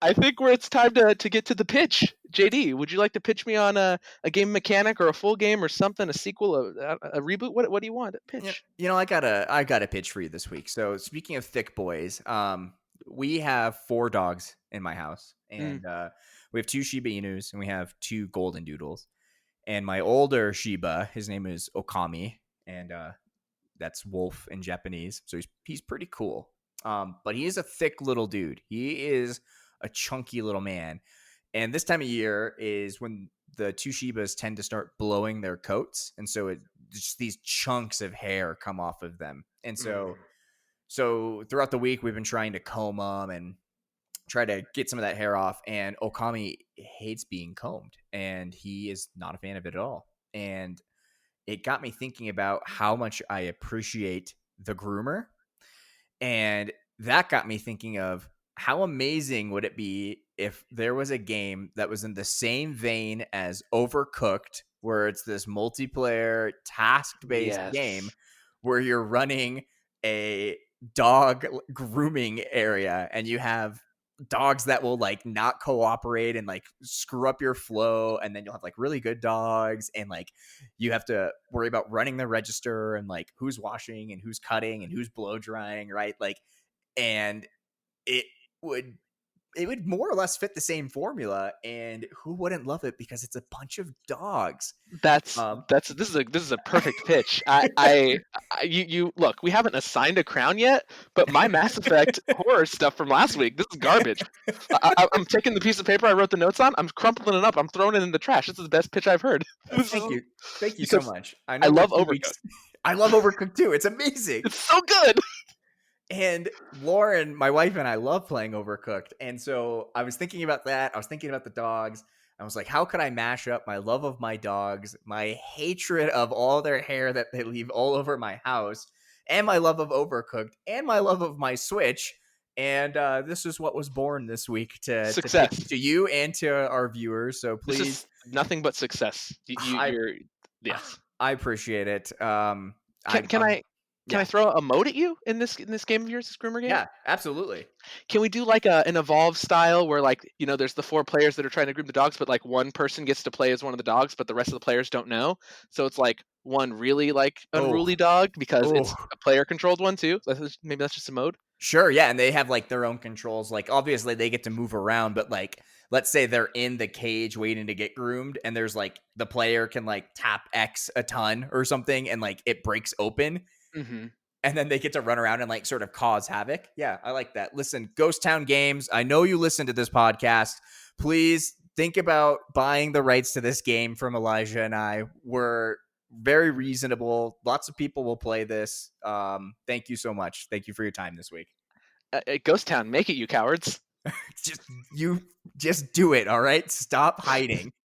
I think where it's time to get to the pitch. JD, would you like to pitch me on a game mechanic or a full game or something, a sequel, a reboot? What do you want? Pitch. I got a pitch for you this week. So speaking of thick boys, we have 4 dogs in my house, and we have 2 Shiba Inus and we have 2 Golden Doodles. And my older Shiba, his name is Okami, and that's wolf in Japanese. So he's pretty cool. But he is a thick little dude. He is a chunky little man. And this time of year is when the 2 Shibas tend to start blowing their coats. And so just these chunks of hair come off of them. And so throughout the week, we've been trying to comb them and try to get some of that hair off. And Okami hates being combed, and he is not a fan of it at all. And it got me thinking about how much I appreciate the groomer. And that got me thinking of how amazing would it be if there was a game that was in the same vein as Overcooked, where it's this multiplayer task-based game where you're running a dog grooming area and you have dogs that will like not cooperate and like screw up your flow, and then you'll have like really good dogs, and like you have to worry about running the register and like who's washing and who's cutting and who's blow drying, right? Like, and it would more or less fit the same formula, and who wouldn't love it because it's a bunch of dogs. This is a perfect pitch. You look, we haven't assigned a crown yet, but my Mass Effect horror stuff from last week, this is garbage. I'm taking the piece of paper I wrote the notes on, I'm crumpling it up, I'm throwing it in the trash. This is the best pitch I've heard. Thank you so much. I love Overcooked. I love Overcooked too. It's amazing. It's so good. And Lauren, my wife, and I love playing Overcooked. And so I was thinking about that. I was thinking about the dogs. I was like, how could I mash up my love of my dogs, my hatred of all their hair that they leave all over my house, and my love of Overcooked, and my love of my Switch? And this is what was born this week to you and to our viewers. So please, this is nothing but success. Yes, I appreciate it. Can I throw a mode at you in this game of yours, this groomer game? Yeah, absolutely. Can we do like an evolve style where like, there's the 4 players that are trying to groom the dogs, but like one person gets to play as one of the dogs, but the rest of the players don't know. So it's like one really like unruly dog because it's a player controlled one too. Maybe that's just a mode. Sure, yeah, and they have like their own controls. Like obviously they get to move around, but like let's say they're in the cage waiting to get groomed, and there's like the player can like tap X a ton or something, and like it breaks open. Mm-hmm. And then they get to run around and like sort of cause havoc. Yeah, I like that. Listen, Ghost Town Games, I know you listen to this podcast. Please think about buying the rights to this game from Elijah and I. We're very reasonable. Lots of people will play this. Thank you so much. Thank you for your time this week. Ghost Town, make it, you cowards. Just do it, all right? Stop hiding.